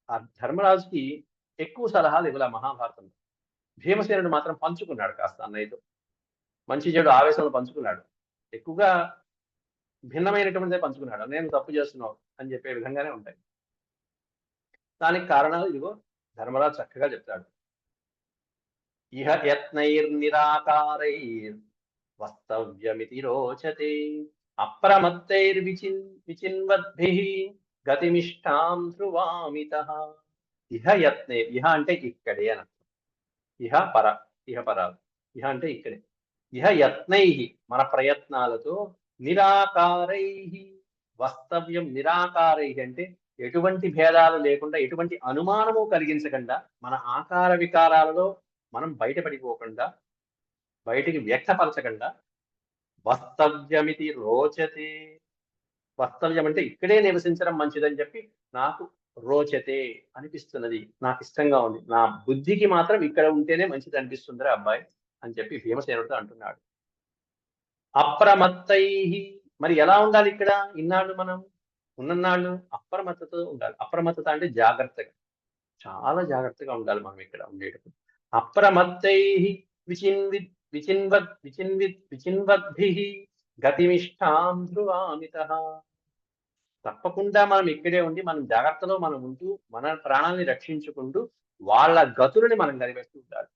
ఆ ధర్మరాజుకి ఎక్కువ సలహాలు ఇవ్వలే మహాభారతంలో. భీమసేనుడు మాత్రం పంచుకున్నాడు కాస్త అన్నయ్యతో, మంచి చెడు ఆవేశంలో పంచుకున్నాడు. ఎక్కువగా భిన్నమైనటువంటిదే పంచుకున్నాడు. నేను తప్పు చేస్తున్నావు అని చెప్పే విధంగానే ఉంటాయి. దానికి కారణాలు ఇదిగో ధర్మరాజు చక్కగా చెప్తాడు. ఇహ యత్నైర్నిరాకారైర్ వస్తవ్యమితి రోచతే అప్రమత్తైర్విచిన్వద్భిః గతిమిష్టాం ధ్రువామితః. ఇహ యత్నే, ఇహ అంటే ఇక్కడే అని అర్థం. ఇహ పర, ఇహ పరాలు, ఇహ అంటే ఇక్కడే. ఇహ యత్నై, మన ప్రయత్నాలతో, నిరాకారై, వస్తవ్యం, నిరాకారై అంటే ఎటువంటి భేదాలు లేకుండా, ఎటువంటి అనుమానము కలిగించకుండా, మన ఆకార వికారాలలో మనం బయటపడిపోకుండా, బయటికి వ్యక్తపరచకుండా, వస్తవ్యమితి రోచతే, వస్తవ్యం అంటే ఇక్కడే నివసించడం మంచిదని చెప్పి నాకు రోచతే అనిపిస్తున్నది, నాకు ఇష్టంగా ఉంది, నా బుద్ధికి మాత్రం ఇక్కడ ఉంటేనే మంచిది అనిపిస్తుందిరా అబ్బాయి అని చెప్పి భీమసేనుడితో అంటున్నాడు. అప్రమత్తై, మరి ఎలా ఉండాలి ఇక్కడ? ఇన్నాళ్ళు మనం ఉన్నన్నాళ్ళు అప్రమత్తతో ఉండాలి. అప్రమత్తత అంటే జాగ్రత్తగా, చాలా జాగ్రత్తగా ఉండాలి మనం ఇక్కడ ఉండేటప్పుడు. అప్రమత్తై విచిన్వద్భిః గతిమిష్టాం ధ్రువామితః. తప్పకుండా మనం ఇక్కడే ఉండి, మనం జాగ్రత్తలో మనం ఉంటూ, మన ప్రాణాన్ని రక్షించుకుంటూ, వాళ్ళ గతులని మనం కనిపెడుతూ ఉండాలి.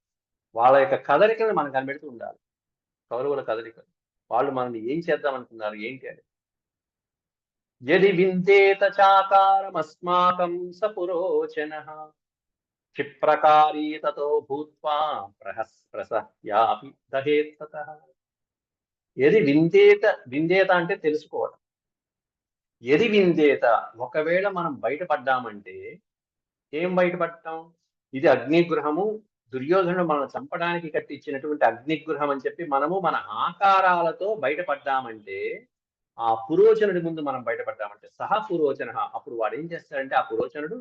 వాళ్ళ యొక్క కదలికలను మనం కనిపెడుతూ ఉండాలి. కౌరవుల కదలికలు, వాళ్ళు మనల్ని ఏం చేద్దాం అనుకున్నారు ఏంటి అని. యది విందేత చాకారమస్మాకం సపురోచనః క్షిప్రకారీ తతో భూత్వా ప్రసహ్యాపి దహేత్తతః. యది విందేత, విందేత అంటే తెలుసుకోవడం. యది విందేత, ఒకవేళ మనం బయటపడ్డామంటే, ఏం బయటపడటం? ఇది అగ్నిగృహము, దుర్యోధనుడు మనం చంపడానికి కట్టించినటువంటి అగ్నిగృహం అని చెప్పి మనము మన ఆకారాలతో బయటపడ్డామంటే, ఆ పురోచనుడి ముందు మనం బయటపడ్డామంటే, సహ పురోచన, అప్పుడు వాడు ఏం చేస్తాడంటే, ఆ పురోచనుడు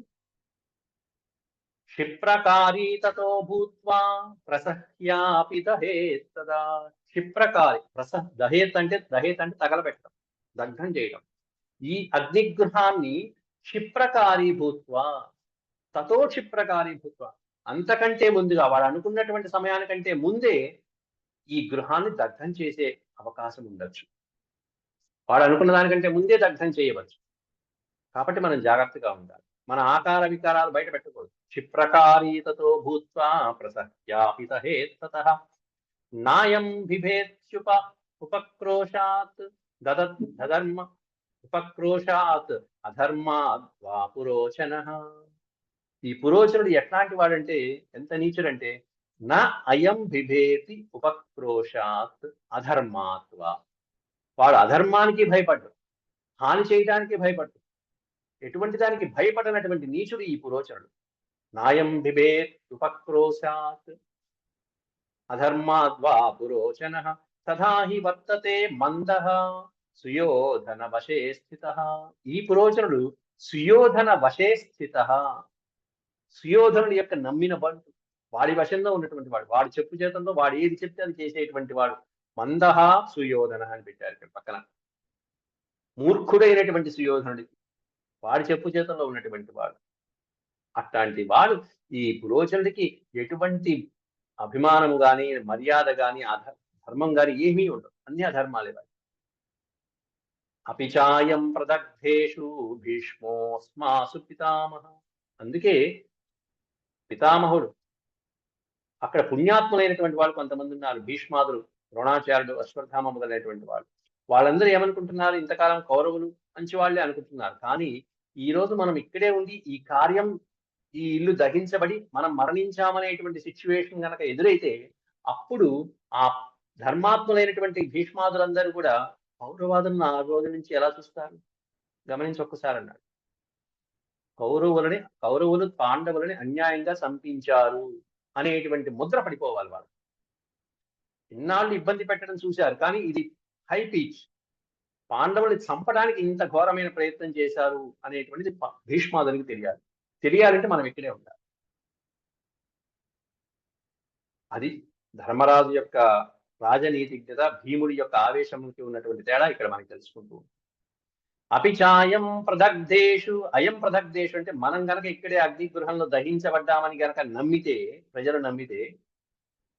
క్షిప్రకారీ తతో భూత్వా ప్రసహ్యాపి దహేత్తదా. క్షిప్రకారి, దహేత్ అంటే తగలబెట్టడం, దగ్ధం చేయడం. ఈ అగ్నిగృహాన్ని క్షిప్రకారీ భూత్వా, తతో క్షిప్రకారీ భూత్వా, అంతకంటే ముందుగా, వాడు అనుకున్నటువంటి సమయానికంటే ముందే ఈ గృహాన్ని దగ్ధం చేసే అవకాశం ఉండొచ్చు. వాడు అనుకున్న దానికంటే ముందే దగ్ధం చేయవచ్చు. కాబట్టి మనం జాగ్రత్తగా ఉండాలి. మన ఆకార వికారాలు బయట పెట్టకూడదు. క్షిప్రకారీతతో భూత్వా ప్రసహ్యాపితహేత్తతః నాయం బిభేత్యుప ఉపక్రోశాత్ దధర్మ ఉపక్రోశాత్ అధర్మాద్ వా పురోచనః. ఈ పురోచనుడు ఎట్లాంటి వాడంటే ఎంత నీచుడంటే నా అయం బిభేతి ఉపక్రోశాత్ అధర్మాత్ వా. వాడు అధర్మానికి భయపడ్డు, హాని చేయడానికి భయపడ్డు, ఎటువంటి దానికి భయపడనటువంటి నీచుడు ఈ పురోచనుడు. నాయం బిభేత్ ఉపక్రోశాత్ అధర్మాద్వా పురోచనః తథా హి వర్తతే మందః సుయోధన వశే స్థితః. ఈ పురోచనుడు సుయోధన వశే స్థితః. సుయోధనుడి యొక్క నమ్మిన బంటు, వాడి వశంలో ఉన్నటువంటి వాడు, వాడి చెప్పు చేతంలో వాడు ఏది చెప్తే అది చేసేటువంటి వాడు. మందహ సుయోధన అని పెట్టారు ఇక్కడ పక్కన. మూర్ఖుడైనటువంటి సుయోధనుడికి వాడి చెప్పు చేతంలో ఉన్నటువంటి వాడు. అట్లాంటి వాడు ఈ పురోచనుడికి ఎటువంటి అభిమానము గాని, మర్యాద గాని, ధర్మం గాని ఏమీ ఉండవు. అన్ని అధర్మాలే వాడు. అపిచాయం ప్రదగ్ధేషు భీష్మోస్మాసు పితామహ. అందుకే పితామహుడు, అక్కడ పుణ్యాత్ములైనటువంటి వాళ్ళు కొంతమంది ఉన్నారు. భీష్మాదులు, ద్రోణాచార్యుడు, అశ్వత్థామ మొదలైనటువంటి వాళ్ళు. వాళ్ళందరూ ఏమనుకుంటున్నారు, ఇంతకాలం కౌరవులు మంచి వాళ్ళే అనుకుంటున్నారు. కానీ ఈ రోజు మనం ఇక్కడే ఉండి ఈ కార్యం, ఈ ఇల్లు దహించబడి మనం మరణించామనేటువంటి సిచ్యువేషన్ కనుక ఎదురైతే అప్పుడు ఆ ధర్మాత్ములైనటువంటి భీష్మాదులందరూ కూడా కౌరవాదులను ఆ రోజు నుంచి ఎలా చూస్తారు గమనించి ఒక్కసారి అన్నాడు. కౌరవులు పాండవులని అన్యాయంగా చంపించారు అనేటువంటి ముద్ర పడిపోవాలి వాళ్ళు. ఇన్నాళ్ళు ఇబ్బంది పెట్టడం చూశారు, కానీ ఇది హై పీచ్. పాండవుల్ని చంపడానికి ఇంత ఘోరమైన ప్రయత్నం చేశారు అనేటువంటిది భీష్మాదునికి తెలియాలి. తెలియాలంటే మనం ఇక్కడే ఉండాలి. అది ధర్మరాజు యొక్క రాజనీతిజ్ఞత, భీముడి యొక్క ఆవేశంకి ఉన్నటువంటి తేడా ఇక్కడ మనకి తెలుసుకుంటూ. అపిచాయం ప్రదగ్ధేషు, అయం ప్రదగ్ధేషు అంటే మనం గనక ఇక్కడే అగ్నిగృహంలో దహించబడ్డామని గనక నమ్మితే, ప్రజలు నమ్మితే,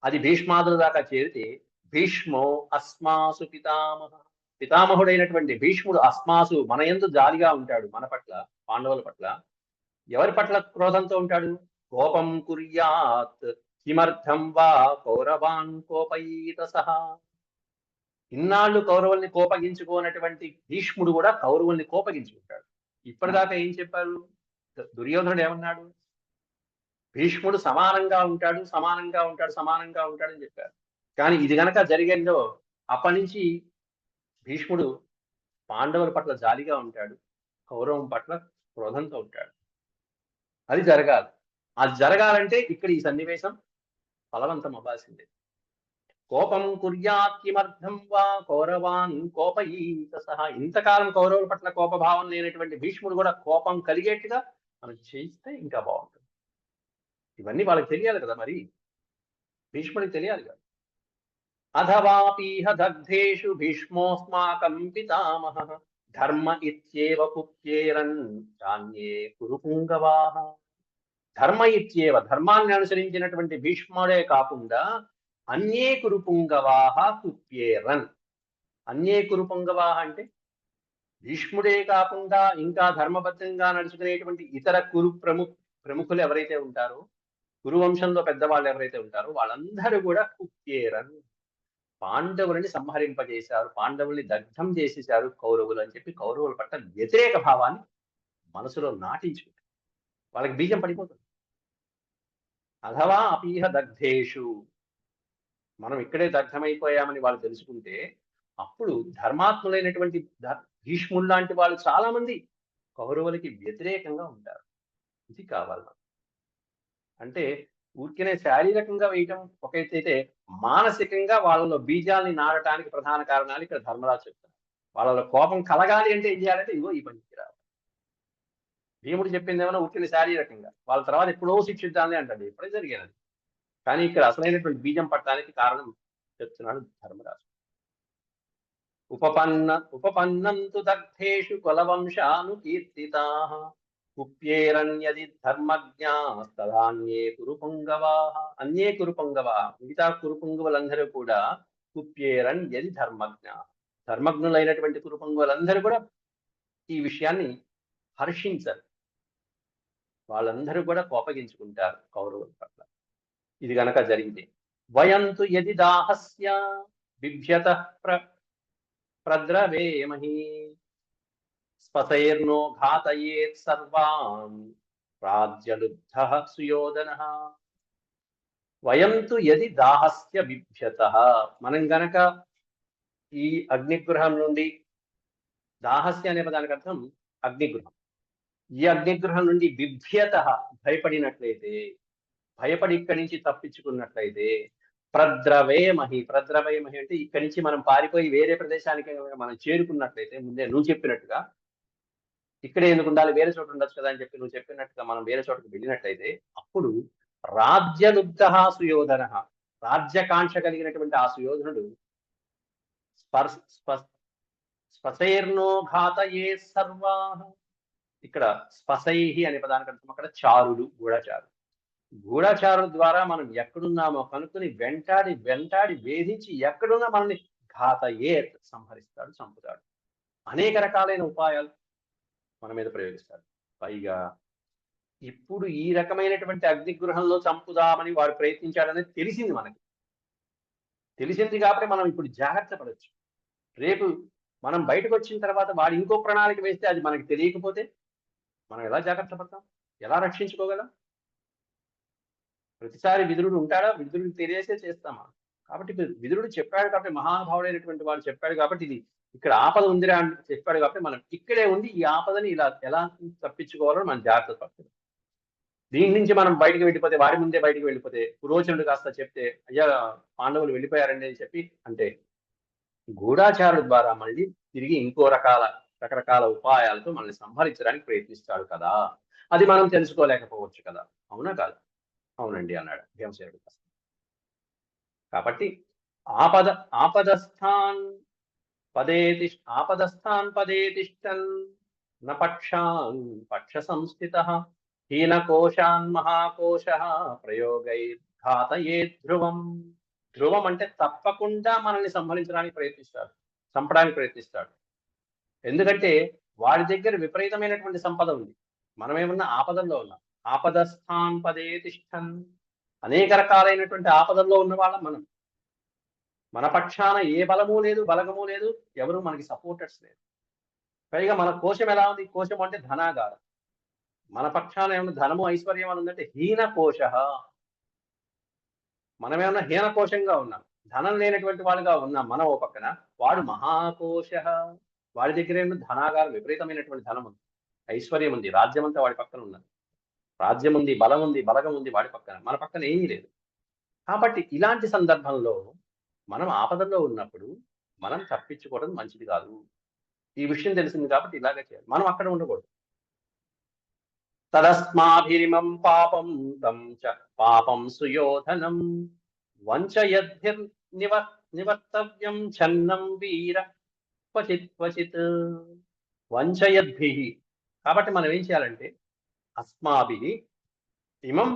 అది భీష్మాదుల దాకా చేరితే భీష్మో అస్మాసు పితామహ. పితామహుడైనటువంటి భీష్ముడు అస్మాసు మన యందు జాలిగా ఉంటాడు, మన పట్ల, పాండవుల పట్ల. ఎవరి పట్ల క్రోధంతో ఉంటాడు? కోపం కుర్యాత్ కిమర్థం వా కౌరవాన్ కోపయీత సహా. ఇన్నాళ్ళు కౌరవుల్ని కోపగించుకోనటువంటి భీష్ముడు కూడా కౌరవుల్ని కోపగించుకుంటాడు. ఇప్పటిదాకా ఏం చెప్పారు? దుర్యోధనుడు ఏమన్నాడు? భీష్ముడు సమానంగా ఉంటాడు, సమానంగా ఉంటాడు, సమానంగా ఉంటాడు అని చెప్పారు. కానీ ఇది గనక జరిగిందో అప్పటి నుంచి భీష్ముడు పాండవుల పట్ల జాలిగా ఉంటాడు, కౌరవం పట్ల క్రోధంతో ఉంటాడు. అది జరగాలి. అది జరగాలంటే ఇక్కడ ఈ సన్నివేశం ఫలవంతం అవ్వాల్సిందే. కోపం కుర్యాత్ కిమర్థం వా కౌరవాన్ కోపయీత సహా. ఇంతకాలం కౌరవుల పట్ల కోపభావం లేనటువంటి భీష్ముడు కూడా కోపం కలిగేట్టుగా మనం చేయిస్తే ఇంకా బాగుంటుంది. ఇవన్నీ వాళ్ళకి తెలియాలి కదా, మరి భీష్ముడికి తెలియాలి కదా. అథవాపీహ దగ్ధేషు భీష్మోస్మాకం పితామహ ధర్మ ఇత్యేవ కుప్యేరన్ చాన్యే కురుపుంగవాహ. ధర్మ ఇత్యేవ, ధర్మాన్ని అనుసరించినటువంటి భీష్ముడే కాకుండా అన్యే కురుపుంగవాహ కుప్యేరన్. అన్యే కురుపుంగవాహ అంటే భీష్ముడే కాకుండా ఇంకా ధర్మబద్ధంగా నడుచుకునేటువంటి ఇతర ప్రముఖులు ఎవరైతే ఉంటారో, కురువంశంలో పెద్దవాళ్ళు ఎవరైతే ఉంటారో వాళ్ళందరూ కూడా కుప్యేరన్, పాండవులని సంహరింపజేశారు, పాండవుల్ని దగ్ధం చేసేశారు కౌరవులు అని చెప్పి కౌరవుల పట్ల వ్యతిరేక భావాన్ని మనసులో నాటించుకుంటారు. వాళ్ళకి బీజం పడిపోతుంది. అథవా అపీహ దగ్ధేషు, మనం ఇక్కడే దగ్ధమైపోయామని వాళ్ళు తెలుసుకుంటే అప్పుడు ధర్మాత్ములైనటువంటి భీష్ముడు లాంటి వాళ్ళు చాలా మంది కౌరవులకి వ్యతిరేకంగా ఉంటారు. ఇది కావాలి. అంటే ఊరికనే శారీరకంగా వేయటం ఒక ఎత్తైతే, మానసికంగా వాళ్ళలో బీజాల్ని నాటడానికి ప్రధాన కారణాలు ఇక్కడ ధర్మరాజు చెప్తారు. వాళ్ళలో కోపం కలగాలి అంటే ఏం చేయాలంటే ఇగో ఈ పనికి రావాలి. భీముడు చెప్పింది ఏమైనా ఊరికనే శారీరకంగా, వాళ్ళ తర్వాత ఎప్పుడో శిక్షిద్దాంలే అంటాడు, ఎప్పుడే జరిగేది. కానీ ఇక్కడ అసలైనటువంటి బీజం పట్టడానికి కారణం చెప్తున్నాడు ధర్మరాజు. ఉపపన్నంతు దగ్ధేషు కులవంశాను కీర్తితాః కుప్యేరన్యది ధర్మజ్ఞాస్తదాన్యే కురుపుంగవాః. అన్యే కురుపుంగవాః, మిగతా కురుపుంగవులందరూ కూడా కుప్యేరన్యది ధర్మజ్ఞాః, ధర్మజ్ఞులైనటువంటి కురుపుంగవులందరూ కూడా ఈ విషయాన్ని హర్షించరు. వాళ్ళందరూ కూడా కోపగించుకుంటారు కౌరవుల పట్ల. ఇది గనక జరిగితే వయంతు యది దాహస్య బిభ్యత ప్రద్రవేమహి స్పతైర్నో ఘాతయేత్ సర్వాన్ రాజ్యలుబ్ధః సుయోధనః. వయంతు యది దాహస్య బిభ్యత, మనం గనక ఈ అగ్నిగృహం నుండి, దాహస్య అనే పదానికి అర్థం అగ్నిగృహం, ఈ అగ్నిగృహం నుండి బిభ్యత భయపడినట్లయితే, భయపడి ఇక్కడి నుంచి తప్పించుకున్నట్లయితే, ప్రద్రవేమహి, ప్రద్రవేమహి అంటే ఇక్కడి నుంచి మనం పారిపోయి వేరే ప్రదేశానికి మనం చేరుకున్నట్లయితే, ముందే నువ్వు చెప్పినట్టుగా ఇక్కడే ఎందుకు ఉండాలి, వేరే చోట ఉండొచ్చు కదా అని చెప్పి నువ్వు చెప్పినట్టుగా మనం వేరే చోటకు వెళ్ళినట్లయితే, అప్పుడు రాజ్యలుబ్ధ సుయోధన, రాజ్యకాంక్ష కలిగినటువంటి ఆ సుయోధనుడు స్పశైర్నో ఘాతయే సర్వా, ఇక్కడ స్పశైహి అనే పదానికి అర్థం అక్కడ చారులు, గూఢచారులు. గూఢచారుల ద్వారా మనం ఎక్కడున్నామో కనుక్కుని వెంటాడి వెంటాడి వేధించి ఎక్కడున్నా మనల్ని ఘాతయే సంహరిస్తాడు, చంపుతాడు. అనేక రకాలైన ఉపాయాలు మన మీద ప్రయోగిస్తాడు. పైగా ఇప్పుడు ఈ రకమైనటువంటి అగ్నిగృహంలో చంపుదామని వాడు ప్రయత్నించాడనేది తెలిసింది మనకి. తెలిసింది కాబట్టి మనం ఇప్పుడు జాగ్రత్త పడవచ్చు. రేపు మనం బయటకు వచ్చిన తర్వాత వాడు ఇంకో ప్రణాళిక వేస్తే అది మనకి తెలియకపోతే మనం ఎలా జాగ్రత్త పడతాం, ఎలా రక్షించుకోగలం? ప్రతిసారి విదురుడు ఉంటాడా? విదురుడు తెలియసే చేస్తామా? కాబట్టి విదురుడు చెప్పాడు కాబట్టి, మహానుభావుడైనటువంటి వాడు చెప్పాడు కాబట్టి, ఇది ఇక్కడ ఆపద ఉందిరా అని చెప్పాడు కాబట్టి మనం ఇక్కడే ఉండి ఈ ఆపదని ఇలా ఎలా తప్పించుకోవాలో మనం జాగ్రత్త పడుతుంది. దీని నుంచి మనం బయటకు వెళ్ళిపోతే, వాడి ముందే బయటకు వెళ్ళిపోతే, పురోచనుడు కాస్త చెప్తే అయ్యా పాండవులు వెళ్ళిపోయారండి అని చెప్పి అంటే, గూఢాచారుల ద్వారా మళ్ళీ తిరిగి ఇంకో రకరకాల ఉపాయాలతో మనల్ని సంహరించడానికి ప్రయత్నిస్తాడు కదా, అది మనం తెలుసుకోలేకపోవచ్చు కదా. అవునా కాదు? అవునండి అన్నాడు భీమసేనుడు. కాబట్టి ఆపదస్థాన్ పదే తిష్టన్ న పక్షాన్ పక్ష సంస్థితః హీనకోశాన్ మహాకోశః ప్రయోగైర్ఘాతయే ధ్రువం. ధ్రువం అంటే తప్పకుండా మనల్ని సంహరించడానికి ప్రయత్నిస్తాడు, చంపడానికి ప్రయత్నిస్తాడు. ఎందుకంటే వాడి దగ్గర విపరీతమైనటువంటి సంపద ఉంది, మనమేమన్నా ఆపదల్లో ఉన్నాం. ఆపదస్థాన్ పదే తిష్టన్, అనేక రకాలైనటువంటి ఆపదల్లో ఉన్న వాళ్ళం మనం. మన పక్షాన ఏ బలము లేదు, బలగము లేదు, ఎవరు మనకి సపోర్టర్స్ లేదు. పైగా మన కోశం ఎలా ఉంది? కోశం అంటే ధనాగారం. మన పక్షాన ఏమన్నా ధనము ఐశ్వర్యం అని ఉందంటే హీన కోశ, మనమేమన్నా హీన కోశంగా ఉన్నాం, ధనం లేనటువంటి వాళ్ళుగా ఉన్నాం మనం ఓ పక్కన. వాడు మహాకోశ, వాడి దగ్గర ఏమో ధనాగారం, విపరీతమైనటువంటి ధనం ఉంది, ఐశ్వర్యం ఉంది, రాజ్యం అంతా వాడి పక్కన ఉన్నది. రాజ్యం ఉంది, బలం ఉంది, బలగం ఉంది వాడి పక్కన, మన పక్కన ఏమీ లేదు. కాబట్టి ఇలాంటి సందర్భంలో మనం ఆపదల్లో ఉన్నప్పుడు మనం తప్పించుకోవడం మంచిది కాదు. ఈ విషయం తెలిసింది కాబట్టి ఇలాగే చేయాలి, మనం అక్కడ ఉండకూడదు. తదస్మాభిరిమం పాపం తం చ పాపం సుయోధనం వంచయద్భిర్నివర్తవ్యం ఛన్నం వీర క్వచిత్ క్వచిత్. వంచయద్భిః, కాబట్టి మనం ఏం చేయాలంటే అస్మాభిః ఇమం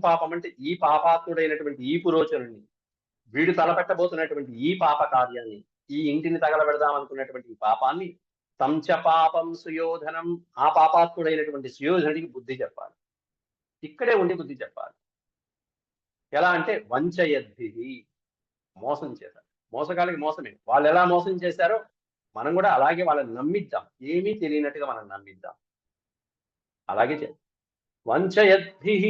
పాపం అంటే ఈ పాపాత్ముడైనటువంటి ఈ పురోచనుడిని, వీడు తలపెట్టబోతున్నటువంటి ఈ పాప కార్యాన్ని, ఈ ఇంటిని తగలబెడదాం అనుకున్నటువంటి ఈ పాపాన్ని, తంచ పాపం సుయోధనం, ఆ పాపాత్ముడైనటువంటి సుయోధనుడికి బుద్ధి చెప్పాలి, ఇక్కడే ఉండి బుద్ధి చెప్పాలి. ఎలా అంటే వంచయద్భిః, మోసం చేశారు. మోసగాళ్ళకి మోసమే, వాళ్ళు ఎలా మోసం చేశారో మనం కూడా అలాగే వాళ్ళని నమ్మిద్దాం, ఏమీ తెలియనట్టుగా మనం నమ్మిద్దాం, అలాగే చేద్దాం. వంచయద్భిః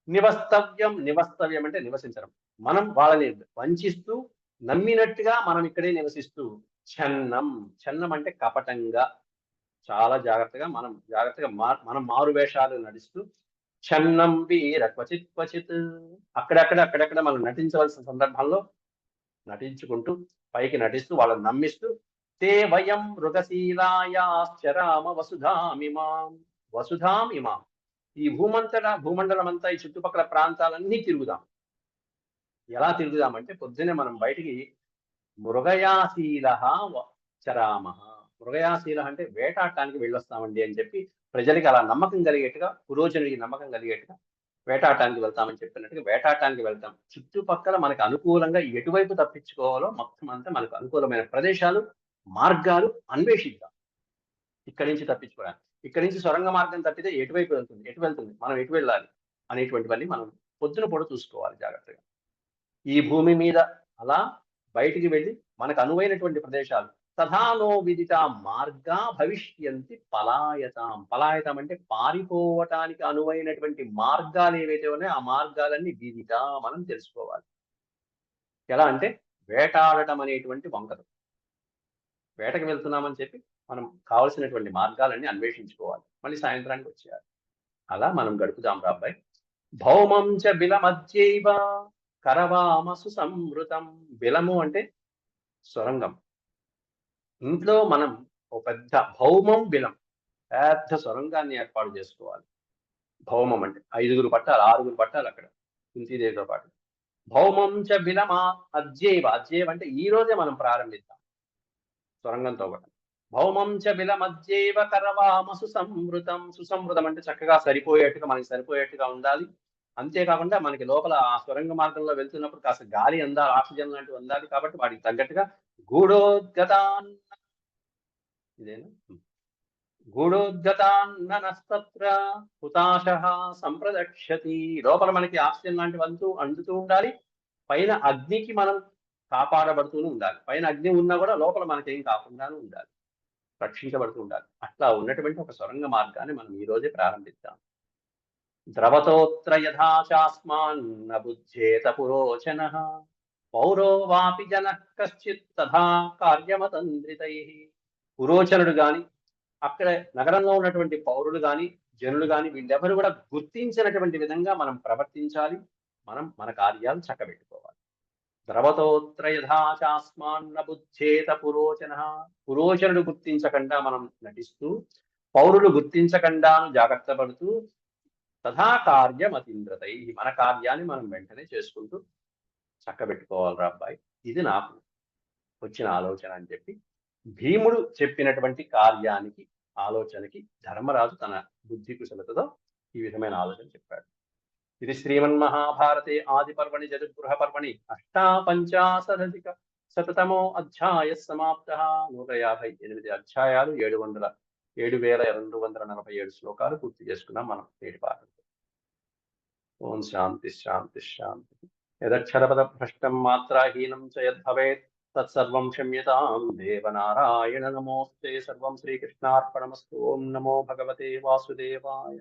నివస్తవ్యం అంటే నివసించడం. మనం వాళ్ళని వంచిస్తూ నమ్మినట్టుగా మనం ఇక్కడే నివసిస్తూ, ఛన్నం అంటే కపటంగా, చాలా జాగ్రత్తగా మనం మారు వేషాలు నడుస్తూ, ఛన్నం వీర క్వచిత్ క్వచిత్, అక్కడక్కడ మనం నటించవలసిన సందర్భంలో నటించుకుంటూ, పైకి నటిస్తూ వాళ్ళని నమ్మిస్తూ, తే వయం మృగశీలాయాశ్చరామ వసుధాం ఇమాం, ఈ భూమండలం అంతా, ఈ చుట్టుపక్కల ప్రాంతాలన్నీ తిరుగుదాం. ఎలా తిరుగుదామంటే పొద్దున్నే మనం బయటికి మృగయాశీల చరామ, మృగయాశీల అంటే వేటాడటానికి వెళ్ళొస్తామండి అని చెప్పి ప్రజలకి అలా నమ్మకం కలిగేట్టుగా, పురోజనుడికి నమ్మకం కలిగేట్టుగా వేటాడటానికి వెళ్తామని చెప్పినట్టుగా వేటాడటానికి వెళ్తాం. చుట్టుపక్కల మనకు అనుకూలంగా ఎటువైపు తప్పించుకోవాలో మొత్తం అంతా మనకు అనుకూలమైన ప్రదేశాలు, మార్గాలు అన్వేషిద్దాం. ఇక్కడి నుంచి తప్పించుకోవడానికి. ఇక్కడి నుంచి సొరంగ మార్గం తప్పితే ఎటువైపు వెళ్తుంది? ఎటు వెళ్తుంది? మనం ఎటు వెళ్ళాలి? అనేటువంటివన్నీ మనం పొద్దున పూట చూసుకోవాలి జాగ్రత్తగా. ఈ భూమి మీద అలా బయటికి వెళ్ళి మనకు అనువైనటువంటి ప్రదేశాలు తథానో విదిత మార్గా భవిష్యంతి పలాయతాం. పలాయతం అంటే పారిపోవటానికి అనువైనటువంటి మార్గాలు ఏవైతే ఉన్నాయో ఆ మార్గాలన్నీ విదిత మనం తెలుసుకోవాలి. ఎలా అంటే వేటాడటం అనేటువంటి వంకలు. వేటకి వెళ్తున్నామని చెప్పి మనం కావలసినటువంటి మార్గాలన్నీ అన్వేషించుకోవాలి. మళ్ళీ సాయంత్రానికి వచ్చేయాలి. అలా మనం గడుపుదాం రా అబ్బాయి. భౌమం చ బిలమధ్యైవ కరవామసు సంవృతం. బిలము అంటే సొరంగం. ఇంట్లో మనం ఒక పెద్ద భౌమం బిలం పెద్ద సొరంగాన్ని ఏర్పాటు చేసుకోవాలి. భౌమం అంటే 5గురు పట్టాలి, 6గురు పట్టాలి అక్కడ కుంతీదేవితో పాటు. భౌమం చ బిలమా అద్యైవ. అద్యైవ అంటే ఈ రోజే మనం ప్రారంభిద్దాం సొరంగంతో పాటు. భౌమం చ బిలమధ్యైవ కరవామసు సంవృతం. సుసంవృతం అంటే చక్కగా సరిపోయేట్టుగా, మనకి సరిపోయేట్టుగా ఉండాలి. అంతేకాకుండా మనకి లోపల ఆ సొరంగ మార్గంలో వెళ్తున్నప్పుడు కాస్త గాలి అందాలి, ఆక్సిజన్ లాంటివి అందాలి. కాబట్టి వాటికి తగ్గట్టుగా గూఢోద్గతాన్ ఇదేనా గూఢోద్గతాన్ననస్తత్ర హుతాశః సంప్రదక్షతి. లోపల మనకి ఆక్సిజన్ లాంటివి అందుతూ ఉండాలి. పైన అగ్నికి మనం కాపాడబడుతూనే ఉండాలి. పైన అగ్ని ఉన్నా కూడా లోపల మనకేం కాకుండానే ఉండాలి, రక్షించబడుతూ ఉండాలి. అట్లా ఉన్నటువంటి ఒక సొరంగ మార్గాన్ని మనం ఈ రోజే ప్రారంభిద్దాం. ద్రవతోత్ర యథా చాస్మాన్న బుధ్యేత పురోచనః పౌరో వాపి జనః కశ్చిత్ తథా కార్యమతంద్రితైః. పురోచనుడు గాని, అక్కడ నగరంలో ఉన్నటువంటి పౌరులు గాని, జనులు గాని వీళ్ళెవరు కూడా గుర్తించినటువంటి విధంగా మనం ప్రవర్తించాలి. మనం మన కార్యాలు చక్కబెట్టుకోవాలి. ద్రవతోత్ర యథా చాస్మాన్న బుధ్యేత పురోచనః. పురోచనుడు గుర్తించకుండా మనం నటిస్తూ, పౌరులు గుర్తించకుండా జాగ్రత్త పడుతూ తథా కార్యమతీంద్రతై. మన కార్యాన్ని మనం వెంటనే చేసుకుంటూ చక్కబెట్టుకోవాలిరా అబ్బాయి. ఇది నాకు వచ్చిన ఆలోచన అని చెప్పి భీముడు చెప్పినటువంటి కార్యానికి, ఆలోచనకి ధర్మరాజు తన బుద్ధి కుశలతతో ఈ విధమైన ఆలోచన చెప్పాడు. ఇది శ్రీమన్మహాభారతే ఆదిపర్వణి జగద్గృహ పర్వణి అష్టాపంచాశదధిక శతతమో అధ్యాయ సమాప్త. 158 అధ్యాయాలు, 7,247 శ్లోకాలు పూర్తి చేసుకున్నాం మనం నేటి పాఠంలో. ఓం శాంతి శాంతి శాంతి. యదక్షరపద భ్రష్టం మాత్రాహీనం చ యద్భవేత్ తత్సర్వం క్షమ్యతాం దేవనారాయణ నమోస్తే. సర్వం శ్రీకృష్ణార్పణమస్తు. ఓం నమో భగవతే వాసుదేవాయ.